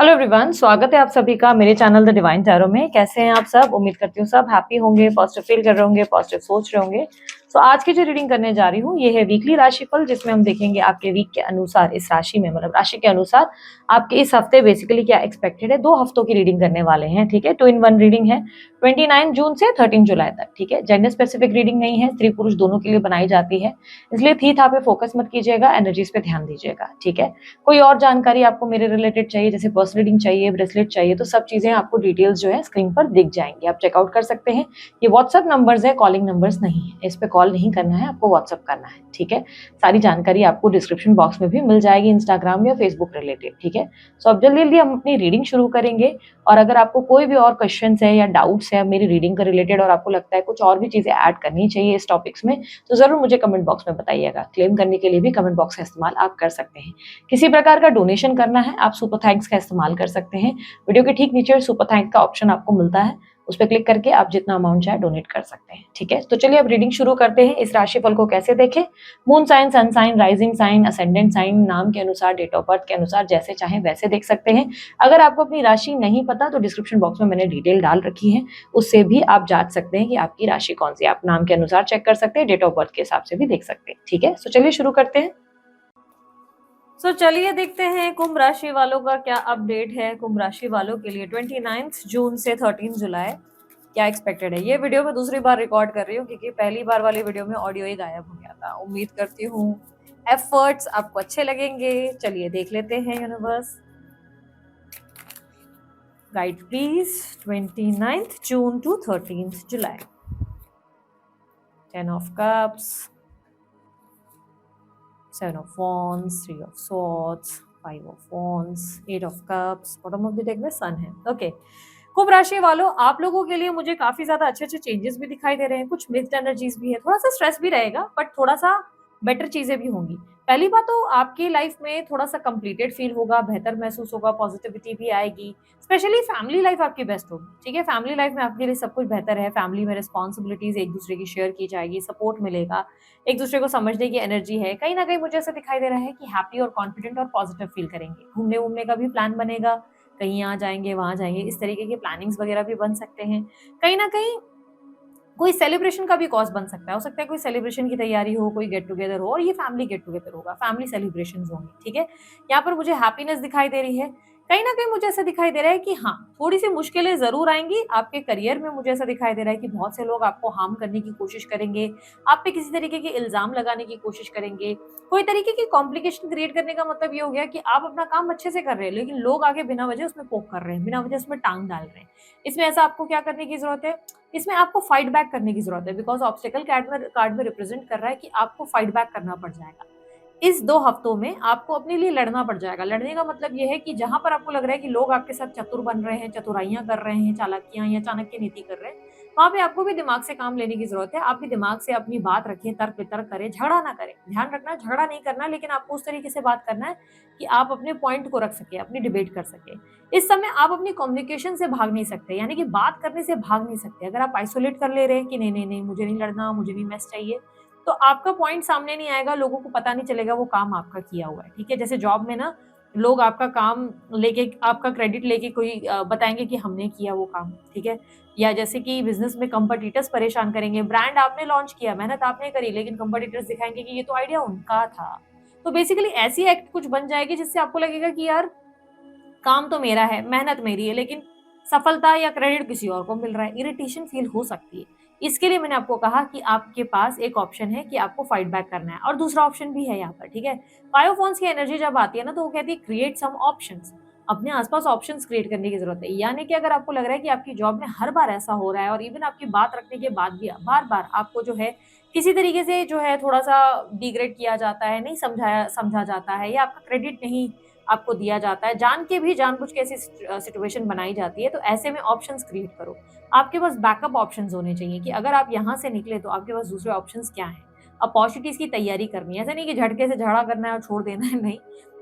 Hello everyone, स्वागत है आप सभी का मेरे चैनल द डिवाइन टैरो में। कैसे हैं आप सब? उम्मीद करती हूँ सब हैप्पी होंगे, पॉजिटिव फील कर रहे होंगे, पॉजिटिव सोच रहे होंगे। तो आज की जो रीडिंग करने जा रही हूँ ये है वीकली राशिफल, जिसमें हम देखेंगे आपके वीक के अनुसार इस राशि में, मतलब राशि के अनुसार आपके इस हफ्ते बेसिकली क्या एक्सपेक्टेड है। 2 हफ्तों की रीडिंग करने वाले हैं, ठीक है। 2 in 1 रीडिंग है 29 जून से 13 जुलाई तक, ठीक है। जेंडर स्पेसिफिक रीडिंग नहीं है, स्त्री पुरुष दोनों के लिए बनाई जाती है, इसलिए थी था पे फोकस मत कीजिएगा, एनर्जीज पे ध्यान दीजिएगा, ठीक है। कोई और जानकारी आपको मेरे रिलेटेड चाहिए, जैसे पर्सनल रीडिंग चाहिए, ब्रेसलेट चाहिए, तो सब चीजें आपको डिटेल्स जो है स्क्रीन पर दिख जाएंगी, आप चेकआउट कर सकते हैं। ये व्हाट्सएप नंबर्स है, कॉलिंग नंबर्स नहीं है, इस पे कॉल नहीं करना है, आपको व्हाट्सएप करना है, ठीक है। सारी जानकारी आपको डिस्क्रिप्शन बॉक्स में भी मिल जाएगी, इंस्टाग्राम या फेसबुक रिलेटेड, ठीक है। सो अब जल्दी जल्दी हम अपनी रीडिंग शुरू करेंगे। और अगर आपको कोई भी और क्वेश्चन है या डाउट्स है मेरी रीडिंग के रिलेटेड, और आपको लगता है कुछ और भी चीजें ऐड करनी चाहिए इस टॉपिक्स में, तो जरूर मुझे कमेंट बॉक्स में बताइएगा। क्लेम करने के लिए भी कमेंट बॉक्स का इस्तेमाल आप कर सकते हैं। किसी प्रकार का डोनेशन करना है, आप सुपर थैंक्स का इस्तेमाल कर सकते हैं। वीडियो के ठीक नीचे सुपर थैंक्स का ऑप्शन आपको मिलता है, उस पर क्लिक करके आप जितना अमाउंट चाहे डोनेट कर सकते हैं, ठीक है। तो चलिए अब रीडिंग शुरू करते हैं। इस राशिफल को कैसे देखें? Moon sign, sun sign, rising sign, ascendant sign, नाम के अनुसार, डेट ऑफ बर्थ के अनुसार, जैसे चाहे वैसे देख सकते हैं। अगर आपको अपनी राशि नहीं पता तो डिस्क्रिप्शन बॉक्स में मैंने डिटेल डाल रखी है, उससे भी आप जांच सकते हैं कि आपकी राशि कौन सी है। आप नाम के अनुसार चेक कर सकते हैं, डेट ऑफ बर्थ के हिसाब से भी देख सकते हैं, ठीक है। तो चलिए शुरू करते हैं। चलिए देखते हैं कुंभ राशि वालों का क्या अपडेट है। कुंभ राशि वालों के लिए 29 जून से 13 जुलाई क्या एक्सपेक्टेड है। ये वीडियो मैं दूसरी बार रिकॉर्ड कर रही हूँ क्योंकि पहली बार वाली वीडियो में ऑडियो ही गायब हो गया था। उम्मीद करती हूँ एफर्ट्स आपको अच्छे लगेंगे। चलिए देख लेते हैं universe guide please 29 June to 13 July. 10 of cups, 7 of wands, 3 of swords, 5 of wands, 8 of cups, bottom of the deck में सन है। ओके, कुंभ राशि वालों, आप लोगों के लिए मुझे काफी ज्यादा अच्छे अच्छे चेंजेस भी दिखाई दे रहे हैं, कुछ मिक्स्ड एनर्जीज भी है, थोड़ा सा स्ट्रेस भी रहेगा बट थोड़ा सा बेटर चीजें भी होंगी। पहली बात तो आपकी लाइफ में थोड़ा सा कंप्लीटेड फील होगा, बेहतर महसूस होगा, पॉजिटिविटी भी आएगी। स्पेशली फैमिली लाइफ आपकी बेस्ट होगी, ठीक है। फैमिली लाइफ में आपके लिए सब कुछ बेहतर है। फैमिली में रिस्पॉन्सिबिलिटीज एक दूसरे की शेयर की जाएगी, सपोर्ट मिलेगा, एक दूसरे को समझने की एनर्जी है। कहीं ना कहीं मुझे ऐसा दिखाई दे रहा है कि हैप्पी और कॉन्फिडेंट और पॉजिटिव फील करेंगे। घूमने वूमने का भी प्लान बनेगा, कहीं यहाँ जाएंगे वहां जाएंगे, इस तरीके के प्लानिंग्स वगैरह भी बन सकते हैं। कहीं ना कहीं कोई सेलिब्रेशन का भी कॉज बन सकता है, हो सकता है कोई सेलिब्रेशन की तैयारी हो, कोई गेट टुगेदर हो, और ये फैमिली गेट टुगेदर होगा, फैमिली सेलिब्रेशन होंगे, ठीक है। यहाँ पर मुझे हैप्पीनेस दिखाई दे रही है। कहीं ना कहीं मुझे ऐसा दिखाई दे रहा है कि हाँ, थोड़ी सी मुश्किलें जरूर आएंगी आपके करियर में। मुझे ऐसा दिखाई दे रहा है कि बहुत से लोग आपको हार्म करने की कोशिश करेंगे, आप पे किसी तरीके के इल्जाम लगाने की कोशिश करेंगे, कोई तरीके की कॉम्प्लिकेशन क्रिएट करने का मतलब ये हो गया कि आप अपना काम अच्छे से कर रहे हैं लेकिन लोग आगे बिना वजह उसमें पोक कर रहे हैं, बिना वजह उसमें टांग डाल रहे हैं। इसमें ऐसा आपको क्या करने की जरूरत है? इसमें आपको फाइट बैक करने की जरूरत है, बिकॉज ऑब्स्टेकल कार्ड में रिप्रेजेंट कर रहा है कि आपको फाइट बैक करना पड़ जाएगा। इस 2 हफ्तों में आपको अपने लिए लड़ना पड़ जाएगा। लड़ने का मतलब यह है कि जहां पर आपको लग रहा है कि लोग आपके साथ चतुर बन रहे हैं, चतुराइयां कर रहे हैं, चालाकियां या चाणक्य नीति कर रहे हैं, वहां पे आपको भी दिमाग से काम लेने की जरूरत है। आप भी दिमाग से अपनी बात रखिए, तर्क वितर्क करें, झगड़ा ना करें। ध्यान रखना, झगड़ा नहीं करना, लेकिन आपको उस तरीके से बात करना है कि आप अपने पॉइंट को रख सके, अपनी डिबेट कर सके। इस समय आप अपनी कम्युनिकेशन से भाग नहीं सकते, यानी कि बात करने से भाग नहीं सकते। अगर आप आइसोलेट कर ले रहे हैं कि नहीं नहीं नहीं, मुझे नहीं लड़ना, मुझे नहीं मैस चाहिए, तो आपका पॉइंट सामने नहीं आएगा, लोगों को पता नहीं चलेगा वो काम आपका किया हुआ है, ठीक है। जैसे जॉब में ना, लोग आपका काम लेके, आपका क्रेडिट लेके कोई बताएंगे कि हमने किया वो काम, ठीक है। या जैसे कि बिजनेस में कंपटीटर्स परेशान करेंगे, ब्रांड आपने लॉन्च किया, मेहनत आपने करी, लेकिन कंपटीटर्स दिखाएंगे कि ये तो आइडिया उनका था। तो बेसिकली ऐसी एक्ट कुछ बन जाएगी जिससे आपको लगेगा कि यार काम तो मेरा है, मेहनत मेरी है, लेकिन सफलता या क्रेडिट किसी और को मिल रहा है। इरिटेशन फील हो सकती है। इसके लिए मैंने आपको कहा कि आपके पास एक ऑप्शन है कि आपको फाइट बैक करना है, और दूसरा ऑप्शन भी है यहाँ पर, ठीक है। बायोफोन्स की एनर्जी जब आती है ना, तो वो कहती है क्रिएट सम ऑप्शंस। अपने आसपास ऑप्शंस क्रिएट करने की जरूरत है। यानी कि अगर आपको लग रहा है कि आपकी जॉब में हर बार ऐसा हो रहा है, और इवन आपकी बात रखने के बाद भी बार बार आपको जो है किसी तरीके से जो है थोड़ा सा डिग्रेड किया जाता है, नहीं समझा जाता है, या आपका क्रेडिट नहीं आपको दिया जाता है, जान के भी जानबूझ के ऐसी सिचुएशन बनाई जाती है, तो ऐसे में ऑप्शंस क्रिएट करो। आपके पास बैकअप ऑप्शंस होने चाहिए कि अगर आप यहाँ से निकले तो आपके पास दूसरे ऑप्शंस क्या हैं। अपॉर्चुनिटीज की तैयारी करनी है, ऐसा नहीं कि झटके से झगड़ा करना है और छोड़ देना है, नहीं।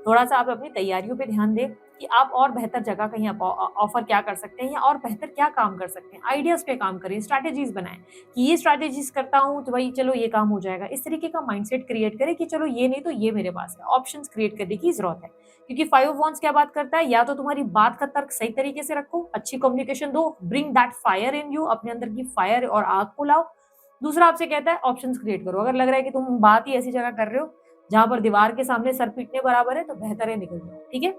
थोड़ा सा आप अपनी तैयारियों पे ध्यान दें, कि आप और बेहतर जगह कहीं ऑफर क्या कर सकते हैं या और बेहतर क्या काम कर सकते हैं। आइडियाज पे काम करें, स्ट्रैटेजीज बनाएं कि ये स्ट्रैटेजीज करता हूँ तो भाई चलो ये काम हो जाएगा। इस तरीके का माइंडसेट क्रिएट करें कि चलो ये नहीं तो ये मेरे पास है। ऑप्शंस क्रिएट करने की जरूरत है, क्योंकि 5 ऑफ वांड्स क्या बात करता है, या तो तुम्हारी बात का तर्क सही तरीके से रखो, अच्छी कम्युनिकेशन दो, bring that fire in you, अपने अंदर की फायर और आग को लाओ। दूसरा आपसे कहता है ऑप्शंस क्रिएट करो। अगर लग रहा है कि तुम बात ही ऐसी जगह कर रहे हो जहां पर दीवार के सामने सर पीटने बराबर है, तो बेहतर है निकल जाओ। ठीक है,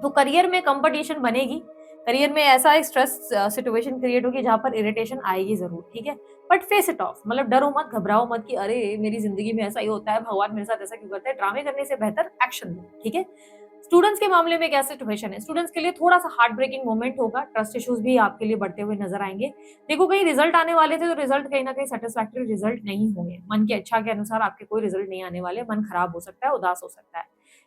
तो करियर में कंपटीशन बनेगी, करियर में ऐसा एक स्ट्रेस सिचुएशन क्रिएट होगी जहां पर इरिटेशन आएगी जरूर। ठीक है, बट फेस इट ऑफ, मतलब डरो मत, घबराओ मत कि अरे मेरी जिंदगी में ऐसा ही होता है, भगवान मेरे साथ ऐसा क्यों करता है। ड्रामे करने से बेहतर एक्शन लो। ठीक है, स्टूडेंट्स के मामले में क्या सिचुएशन है, स्टूडेंट्स के लिए थोड़ा सा हार्ट ब्रेकिंग मोमेंट होगा, ट्रस्ट इश्यूज भी आपके लिए बढ़ते हुए नजर आएंगे। देखो कहीं रिजल्ट आने वाले थे तो रिजल्ट कहीं ना कहीं सेटिस्फैक्टरी रिजल्ट नहीं होंगे, मन की इच्छा के अनुसार आपके कोई रिजल्ट नहीं आने वाले, मन खराब हो सकता है, उदास हो सकता है।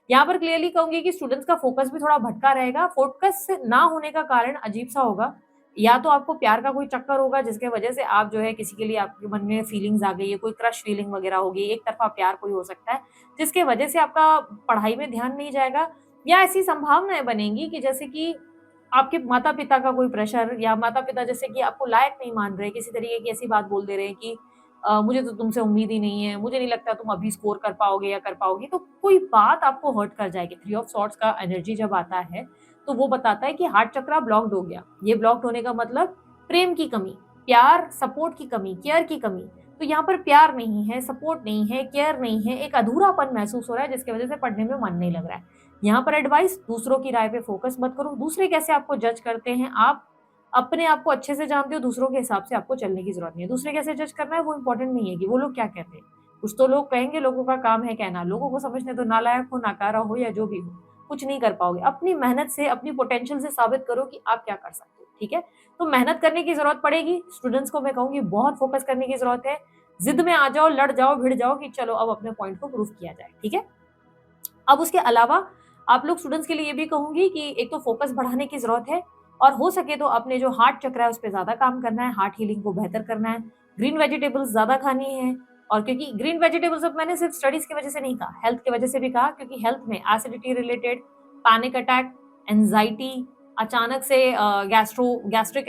यहाँ पर क्लियरली कहूंगी कि स्टूडेंट्स का फोकस भी थोड़ा भटका रहेगा। फोकस ना होने का कारण अजीब सा होगा, या तो आपको प्यार का कोई चक्कर होगा जिसके वजह से आप जो है किसी के लिए आपके मन में फीलिंग्स आ गई है, कोई क्रश फीलिंग वगैरह होगी, एक तरफा प्यार कोई हो सकता है जिसके वजह से आपका पढ़ाई में ध्यान नहीं जाएगा। या ऐसी संभावनाएं बनेंगी कि जैसे कि आपके माता पिता का कोई प्रेशर, या माता पिता जैसे कि आपको लायक नहीं मान रहे, किसी तरीके की ऐसी बात बोल दे रहे हैं कि मुझे तो तुमसे उम्मीद ही नहीं है, मुझे नहीं लगता तुम अभी स्कोर कर पाओगे या कर पाओगी, तो कोई बात आपको हर्ट कर जाएगी। 3 ऑफ सॉर्ट्स का एनर्जी जब आता है तो वो बताता है कि हार्ट चक्रा ब्लॉक्ड हो गया। ये ब्लॉक्ड होने का मतलब प्रेम की कमी, प्यार सपोर्ट की कमी, केयर की कमी। तो यहाँ पर प्यार नहीं है, सपोर्ट नहीं है, केयर नहीं है, एक अधूरापन महसूस हो रहा है जिसकी वजह से पढ़ने में मन नहीं लग रहा है। यहाँ पर एडवाइस, दूसरों की राय पे फोकस मत करो। दूसरे कैसे आपको जज करते हैं, आप अपने आप को अच्छे से जानते हो, दूसरों के हिसाब से आपको चलने की जरूरत नहीं है। दूसरे कैसे जज करना है वो इंपॉर्टेंट नहीं है कि वो लोग क्या कहते हैं, कुछ तो लोग कहेंगे, लोगों का काम है कहना, लोगों को समझने तो नालायक हो, नाकारा हो या जो भी हो, कुछ नहीं कर पाओगे। अपनी मेहनत से, अपनी पोटेंशियल से साबित करो कि आप क्या कर सकते हो। ठीक है, तो मेहनत करने की जरूरत पड़ेगी। स्टूडेंट्स को मैं कहूंगी बहुत फोकस करने की जरूरत है। जिद में आ जाओ, लड़ जाओ, भिड़ जाओ कि चलो अब अपने पॉइंट को प्रूव किया जाए। ठीक है, अब उसके अलावा आप लोग स्टूडेंट्स के लिए ये भी कहूंगी कि एक तो फोकस बढ़ाने की जरूरत है, और हो सके तो अपने जो हार्ट चक्र है उस पर ज्यादा काम करना है, हार्ट हीलिंग को बेहतर करना है, ग्रीन वेजिटेबल्स ज्यादा खानी है। और क्योंकि ग्रीन वेजिटेबल्स, अब मैंने सिर्फ स्टडीज की वजह से नहीं कहा, हेल्थ की वजह से भी कहा, क्योंकि हेल्थ में acidity related, panic attack, anxiety, अचानक से गैस्ट्रिक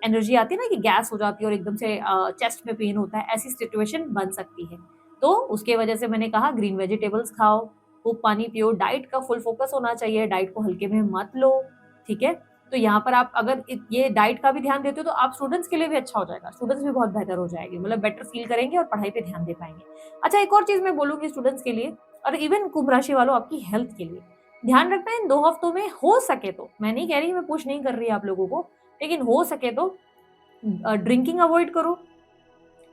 एनर्जी आती है ना कि गैस हो जाती है और एकदम से चेस्ट में पेन होता है, ऐसी सिचुएशन बन सकती है। तो उसके वजह से मैंने कहा ग्रीन वेजिटेबल्स खाओ, खूब पानी पियो, डाइट का फुल फोकस होना चाहिए, डाइट को हल्के में मत लो। ठीक है, तो यहाँ पर आप अगर ये डाइट का भी ध्यान देते हो तो आप स्टूडेंट्स के लिए भी अच्छा हो जाएगा, स्टूडेंट्स भी बहुत बेहतर हो जाएंगे, मतलब बेटर फील करेंगे और पढ़ाई पे ध्यान दे पाएंगे। अच्छा, एक और चीज मैं बोलूंगी स्टूडेंट्स के लिए और इवन कुंभ राशि वालों, आपकी हेल्थ के लिए ध्यान रखना है इन 2 हफ्तों में। हो सके तो, मैं नहीं कह रही, मैं पुश नहीं कर रही आप लोगों को, लेकिन हो सके तो ड्रिंकिंग अवॉइड करो,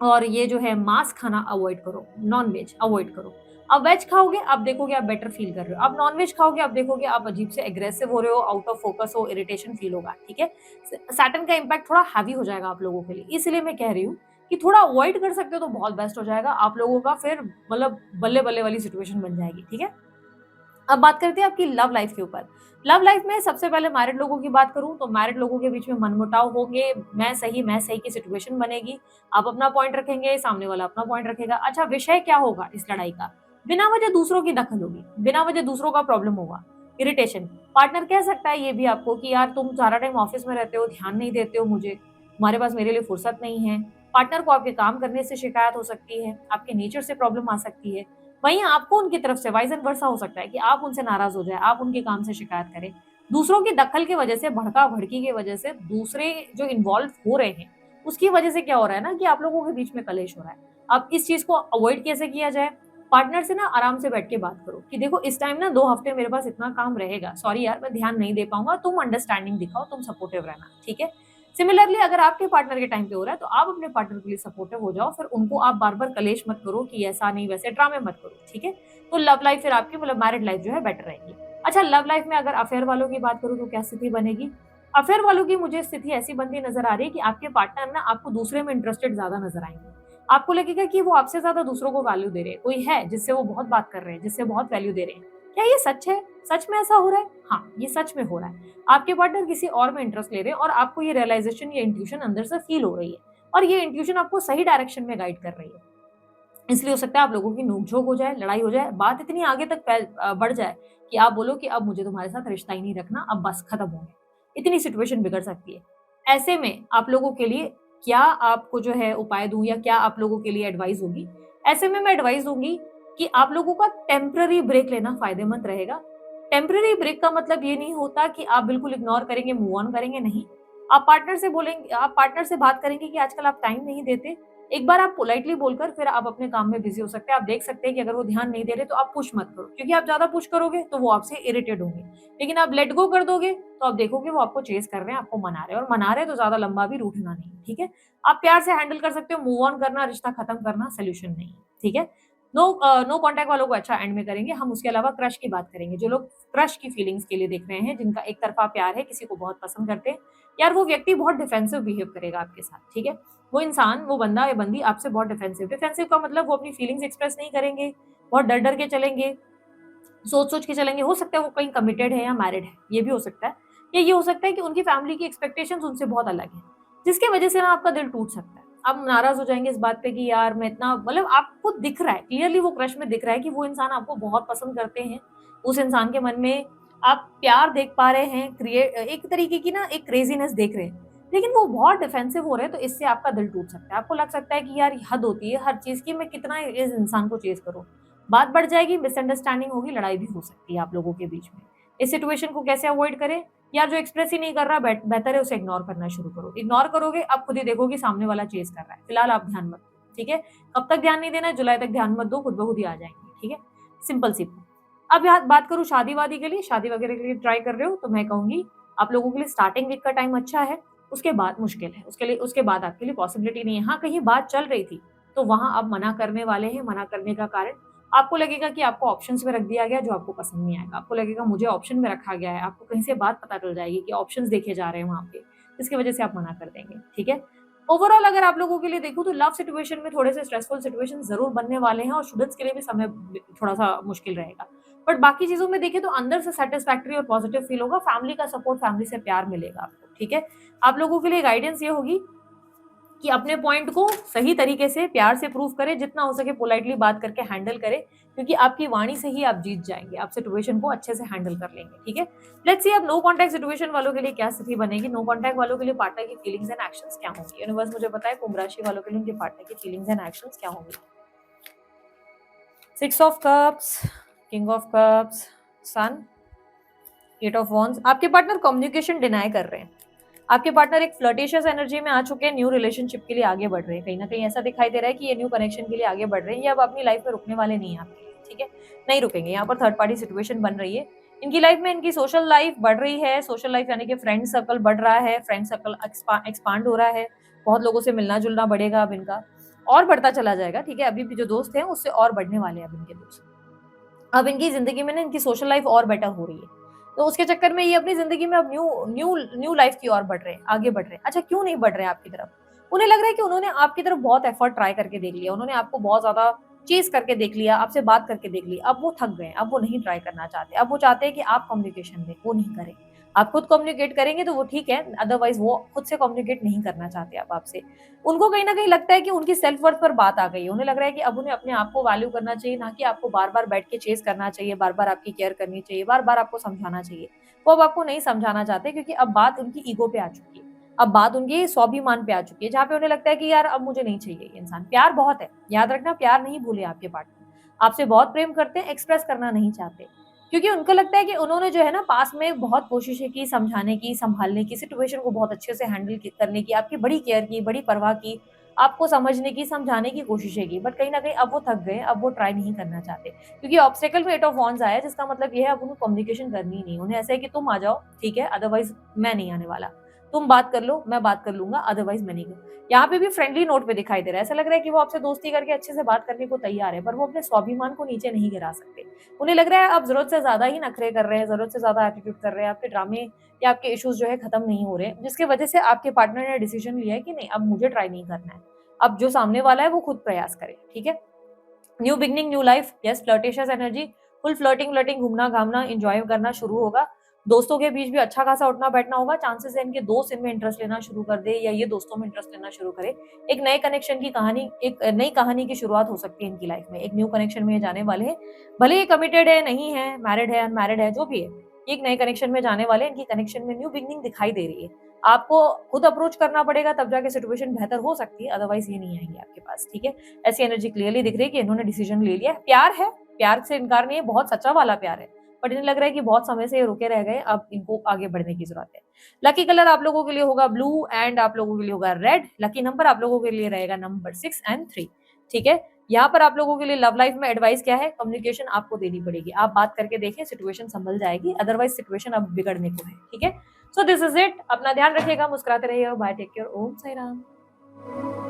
और ये जो है मांस खाना अवॉइड करो, नॉन वेज अवॉइड करो। अब वेज खाओगे आप देखोगे आप बेटर फील कर रहे हो, अब नॉन वेज खाओगे आप देखोगे आप अजीब से एग्रेसिव हो रहे हो, आउट ऑफ फोकस हो, इरिटेशन फील होगा। ठीक है, सैटर्न का इम्पैक्ट थोड़ा हैवी हो जाएगा आप लोगों के लिए, इसलिए मैं कह रही हूँ कि थोड़ा अवॉइड कर सकते हो तो बहुत बेस्ट हो जाएगा आप लोगों का, फिर मतलब बल्ले बल्ले वाली सिचुएशन बन जाएगी। ठीक है, अब बात करते हैं आपकी लव लाइफ के ऊपर। लव लाइफ में सबसे पहले मैरिड लोगों की बात करूं तो मैरिड लोगों के बीच में मनमुटाव होंगे, मैं सही की सिचुएशन बनेगी। आप अपना पॉइंट रखेंगे, सामने वाला अपना पॉइंट रखेगा। अच्छा, विषय क्या होगा इस लड़ाई का, बिना वजह दूसरों की दखल होगी, बिना वजह दूसरों का प्रॉब्लम होगा, इरिटेशन। पार्टनर कह सकता है ये भी आपको कि यार तुम सारा टाइम ऑफिस में रहते हो, ध्यान नहीं देते हो मुझे, तुम्हारे पास मेरे लिए फुर्सत नहीं है। पार्टनर को आपके काम करने से शिकायत हो सकती है, आपके नेचर से प्रॉब्लम आ सकती है। वहीं आपको उनकी तरफ से वाइस एंड वर्सा हो सकता है कि आप उनसे नाराज हो जाए, आप उनके काम से शिकायत करें। दूसरों की दखल की वजह से, भड़का भड़की की वजह से, दूसरे जो इन्वॉल्व हो रहे हैं उसकी वजह से क्या हो रहा है ना कि आप लोगों के बीच में कलेश हो रहा है। अब इस चीज को अवॉइड कैसे किया जाए, पार्टनर से ना आराम से बैठ के बात करो कि देखो इस टाइम ना 2 हफ्ते मेरे पास इतना काम रहेगा, सॉरी यार मैं ध्यान नहीं दे पाऊंगा, तुम अंडरस्टैंडिंग दिखाओ, तुम सपोर्टिव रहना। ठीक है, सिमिलरली अगर आपके पार्टनर के टाइम पे हो रहा है तो आप अपने पार्टनर के लिए सपोर्टिव हो जाओ, फिर उनको आप बार बार कलेश मत करो कि ऐसा नहीं वैसे ड्रामे मत करो। ठीक है, तो लव लाइफ फिर आपकी, मतलब मैरिड लाइफ जो है बेटर रहेगी। अच्छा, लव लाइफ में अगर अफेयर वालों की बात करूँ तो क्या स्थिति बनेगी, अफेयर वालों की मुझे स्थिति ऐसी बनती नजर आ रही है कि आपके पार्टनर ना आपको दूसरे में इंटरेस्टेड ज्यादा नजर आएंगे। आपको लगेगा कि वो आपसे ज्यादा दूसरों को वैल्यू दे रहे हैं, कोई है जिससे वो बहुत बात कर रहे हैं, जिससे बहुत वैल्यू दे रहे हैं। क्या ये सच है, सच में ऐसा हो रहा है? हाँ, ये सच में हो रहा है। आपके पार्टनर किसी और में इंटरेस्ट ले रहे हैं और आपको ये रियलाइजेशन, ये इंट्यूशन अंदर से फील हो रही है, और ये इंट्यूशन आपको सही डायरेक्शन में गाइड कर रही है। इसलिए हो सकता है आप लोगों की नोकझोंक हो जाए, लड़ाई हो जाए, बात इतनी आगे तक बढ़ जाए कि आप बोलो कि अब मुझे तुम्हारे साथ रिश्ता ही नहीं रखना, अब बस खत्म हो गया। इतनी सिचुएशन बिगड़ सकती है। ऐसे में आप लोगों के लिए क्या आपको जो है उपाय दूँ या क्या आप लोगों के लिए एडवाइस होगी? ऐसे में मैं एडवाइस दूँगी कि आप लोगों का टेम्पररी ब्रेक लेना फ़ायदेमंद रहेगा। टेम्पररी ब्रेक का मतलब ये नहीं होता कि आप बिल्कुल इग्नोर करेंगे, मूव ऑन करेंगे, नहीं। आप पार्टनर से बात करेंगे कि आजकल आप टाइम नहीं देते। एक बार आप पोलाइटली बोलकर फिर आप अपने काम में बिज़ी हो सकते हैं। आप देख सकते हैं कि अगर वो ध्यान नहीं दे रहे तो आप पुश मत करो, क्योंकि आप ज़्यादा पुश करोगे तो वो आपसे इरिटेट होंगे। लेकिन आप लेट गो कर दोगे तो आप देखोगे वो आपको चेज़ कर रहे हैं, आपको मना रहे हैं, और मना रहे हैं तो ज़्यादा लंबा भी रूठना नहीं, ठीक है? आप प्यार से हैंडल कर सकते हो, मूव ऑन करना, रिश्ता खत्म करना सॉल्यूशन नहीं है, ठीक है? नो कॉन्टैक्ट वालों को अच्छा एंड में करेंगे। हम उसके अलावा क्रश की बात करेंगे। जो लोग क्रश की फीलिंग्स के लिए देख रहे हैं, जिनका एक तरफ़ा प्यार है, किसी को बहुत पसंद करते हैं, यार वो व्यक्ति बहुत डिफेंसिव बिहेव करेगा आपके साथ, ठीक है? वो इंसान, वो बंदा या बंदी आपसे बहुत डिफेंसिव, डिफेंसिव का मतलब वो अपनी फीलिंग्स एक्सप्रेस नहीं करेंगे, बहुत डर-डर के चलेंगे, सोच-सोच के चलेंगे। हो सकता है वो कहीं कमिटेड है या मैरिड है, ये भी हो सकता है। या ये हो सकता है कि उनकी फैमिली की एक्सपेक्टेशंस उनसे बहुत अलग हैं, जिसकी वजह से ना आपका दिल टूट सकता है। आप नाराज़ हो जाएँगे इस बात पे कि यार मैं इतना, मतलब आपको दिख रहा है, क्लियरली वो क्रश में दिख रहा है कि वो इंसान आपको बहुत पसंद करते हैं। उस इंसान के मन में आप प्यार देख पा रहे हैं, एक तरीके की ना एक क्रेज़ीनेस देख रहे हैं। लेकिन वो बहुत डिफेंसिव हो रहे हैं, तो इससे आपका दिल टूट सकता है। आपको लग सकता है कि यार हद होती है हर चीज़ की, मैं कितना इस इंसान को चेज़ करूँ। बात बढ़ जाएगी, मिसअंडरस्टैंडिंग होगी, लड़ाई भी हो सकती है आप लोगों के बीच में। इस सिचुएशन को कैसे अवॉइड करें? यार जो एक्सप्रेस ही नहीं कर रहा, बेहतर है उसे इग्नोर करना शुरू करो। इग्नोर करोगे, आप खुद ही देखोगे सामने वाला चेज़ कर रहा है। फिलहाल आप ध्यान मत दो, ठीक है? कब तक ध्यान नहीं देना है? जुलाई तक ध्यान मत दो, खुद ब खुद ही आ जाएँगे, ठीक है? सिंपल सी बात। अब यहाँ बात करूँ शादी-वादी के लिए, शादी वगैरह के लिए ट्राई कर रहे हो, तो मैं कहूँगी आप लोगों के लिए स्टार्टिंग वीक का टाइम अच्छा है, उसके बाद मुश्किल है। उसके बाद आपके लिए पॉसिबिलिटी नहीं है। हाँ, कहीं बात चल रही थी, तो वहाँ आप मना करने वाले हैं। मना करने का कारण, आपको लगेगा कि आपको ऑप्शंस में रख दिया गया जो आपको पसंद नहीं आएगा। आपको लगेगा मुझे ऑप्शन में रखा गया है, आपको कहीं से बात पता चल जाएगी कि ऑप्शंस देखे जा रहे हैं वहाँ पे, जिसकी वजह से आप मना कर देंगे, ठीक है? ओवरऑल अगर आप लोगों के लिए देखूँ तो लव सिचुएशन में थोड़े से स्ट्रेसफुल सिचुएशन ज़रूर बनने वाले हैं, और स्टूडेंट्स के लिए भी समय थोड़ा-सा मुश्किल रहेगा। बट बाकी चीज़ों में देखें तो अंदर से सैटिस्फैक्टरी और पॉजिटिव फील होगा, फैमिली का सपोर्ट, फैमिली से प्यार मिलेगा आपको, ठीक है? आप लोगों के लिए गाइडेंस ये होगी कि अपने पॉइंट को सही तरीके से प्यार से प्रूव करें, जितना हो सके पोलाइटली बात करके हैंडल करें, क्योंकि आपकी वाणी से ही आप जीत जाएँगे, आप सिचुएशन को अच्छे से हैंडल कर लेंगे, ठीक है? लेट्स सी अब नो कॉन्टैक्ट सिचुएशन वालों के लिए क्या स्थिति बनेगी, नो कॉन्टैक्ट वालों के लिए पार्टनर की फीलिंग्स एंड एक्शंस क्या होंगी? यूनिवर्स मुझे बताए कुंभ राशि वालों के लिए उनके पार्टनर की फीलिंग्स एंड एक्शंस क्या होंगी? 6 of cups, king of cups, sun, 8 of wands. आपके पार्टनर कम्युनिकेशन डिनाई कर रहे हैं। आपके पार्टनर एक फ्लर्टिशियस एनर्जी में आ चुके हैं, न्यू रिलेशनशिप के लिए आगे बढ़ रहे हैं। कहीं न कहीं ऐसा दिखाई दे रहा है कि ये न्यू कनेक्शन के लिए आगे बढ़ रहे हैं। ये अब अपनी लाइफ में रुकने वाले नहीं हैं आपके लिए, ठीक है? नहीं रुकेंगे, यहाँ पर थर्ड पार्टी सिचुएशन बन रही है। इनकी लाइफ में इनकी सोशल लाइफ बढ़ रही है, सोशल लाइफ यानी कि फ्रेंड सर्कल बढ़ रहा है, फ्रेंड सर्कल एक्सपांड हो रहा है, बहुत लोगों से मिलना-जुलना बढ़ेगा अब इनका, और बढ़ता चला जाएगा, ठीक है? अभी भी जो दोस्त हैं उससे और बढ़ने वाले हैं अब इनके दोस्त। अब इनकी ज़िंदगी में ना इनकी सोशल लाइफ और बेटर हो रही है। तो उसके चक्कर में ये अपनी ज़िंदगी में अब न्यू न्यू न्यू लाइफ की ओर बढ़ रहे हैं, आगे बढ़ रहे हैं। अच्छा, क्यों नहीं बढ़ रहे हैं आपकी तरफ? उन्हें लग रहा है कि उन्होंने आपकी तरफ बहुत एफर्ट ट्राई करके देख लिया, उन्होंने आपको बहुत ज़्यादा चेज़ करके देख लिया, आपसे बात करके देख ली, अब वो थक गए हैं, अब वो नहीं ट्राई करना चाहते। अब वो चाहते हैं कि आप कम्युनिकेशन दें, वो नहीं करें। आप खुद कम्युनिकेट करेंगे तो वो ठीक है, अदरवाइज़ वो खुद से कम्युनिकेट नहीं करना चाहते अब आपसे। उनको कहीं न कहीं लगता है कि उनकी सेल्फ वर्थ पर बात आ गई है। उन्हें लग रहा है कि अब उन्हें अपने आप को वैल्यू करना चाहिए, ना कि आपको बार-बार बैठ के चेज़ करना चाहिए, बार-बार आपकी केयर करनी चाहिए, बार-बार आपको समझाना चाहिए। वो अब आपको नहीं समझाना चाहते, क्योंकि अब बात उनकी ईगो पे आ चुकी है। अब बात उनके स्वाभिमान पे आ चुकी है, जहाँ पे उन्हें लगता है कि यार अब मुझे नहीं चाहिए ये इंसान। प्यार बहुत है, याद रखना, प्यार नहीं भूले आपके पार्टनर। आपसे बहुत प्रेम करते हैं, एक्सप्रेस करना नहीं चाहते। क्योंकि उनको लगता है कि उन्होंने जो है ना पास्ट में बहुत कोशिशें की समझाने की, सँभालने की, सिचुएशन को बहुत अच्छे से हैंडल करने की, आपकी बड़ी केयर की, बड़ी परवाह की, आपको समझने की, समझाने की कोशिशें की। बट कहीं न कहीं अब वो थक गए, अब वो ट्राई नहीं करना चाहते। क्योंकि ऑब्स्टेकल में 8 ऑफ वॉन्ड्स आया है, जिसका मतलब ये है अब उनको कम्युनिकेशन करनी ही नहीं। उन्हें ऐसा है कि तुम आ जाओ, ठीक है, अदरवाइज़ मैं नहीं आने वाला। तुम बात कर लो, मैं बात कर लूँगा, अदरवाइज़ मैं नहीं यहाँ पे भी फ्रेंडली नोट पे दिखाई दे रहा है। ऐसा लग रहा है कि वो आपसे दोस्ती करके अच्छे से बात करने को तैयार है, पर वो अपने स्वाभिमान को नीचे नहीं गिरा सकते। उन्हें लग रहा है आप ज़रूरत से ज़्यादा ही नखरे कर रहे हैं, ज़रूरत से ज़्यादा एटीट्यूड कर रहे हैं, आपके ड्रामे या आपके इश्यूज़ जो है खत्म नहीं हो रहे हैं, जिसकी वजह से आपके पार्टनर ने डिसीजन लिया है कि नहीं, अब मुझे ट्राई नहीं करना है। अब जो सामने वाला है वो खुद प्रयास करे, ठीक है? New beginning, new life, yes, flirtatious energy, full flirting व्लर्टिंग, घूमना-घामना, एन्जॉय करना शुरू होगा। दोस्तों के बीच भी अच्छा खासा उठना बैठना होगा, चांसेस है इनके दोस्त इनमें इंटरेस्ट लेना शुरू कर दे या ये दोस्तों में इंटरेस्ट लेना शुरू करे। एक नए कनेक्शन की कहानी, एक नई कहानी की शुरुआत हो सकती है इनकी लाइफ में। एक न्यू कनेक्शन में ये जाने वाले हैं, भले ये कमिटेड है, नहीं है, मैरिड है, अनमैरिड है, जो भी है, ये एक नए कनेक्शन में जाने वाले हैं। इनकी कनेक्शन में न्यू बिगिनिंग दिखाई दे रही है। आपको खुद अप्रोच करना पड़ेगा, तब जाके सिचुएशन बेहतर हो सकती है, अदरवाइज ये नहीं आएंगे आपके पास, ठीक है। ऐसी एनर्जी क्लियरली दिख रही है कि इन्होंने डिसीजन ले लिया है। प्यार है, प्यार से इनकार नहीं है, बहुत सच्चा वाला प्यार है, बट इन्हें लग रहा है कि बहुत समय से ये रुके रह गए, अब इनको आगे बढ़ने की जरूरत है। लकी कलर आप लोगों के लिए होगा ब्लू एंड आप लोगों के लिए होगा रेड। लकी नंबर आप लोगों के लिए रहेगा नंबर 6 एंड 3, ठीक है। यहाँ पर आप लोगों के लिए लव लाइफ में एडवाइस क्या है, कम्युनिकेशन आपको देनी पड़ेगी। आप बात करके देखें, सिचुएशन संभल जाएगी, अदरवाइज सिचुएशन अब बिगड़ने को है, ठीक है। So this is it. अपना ध्यान रखिएगा, मुस्कुराते रहिएगा। बाय, टेक केयर, ओम साई राम।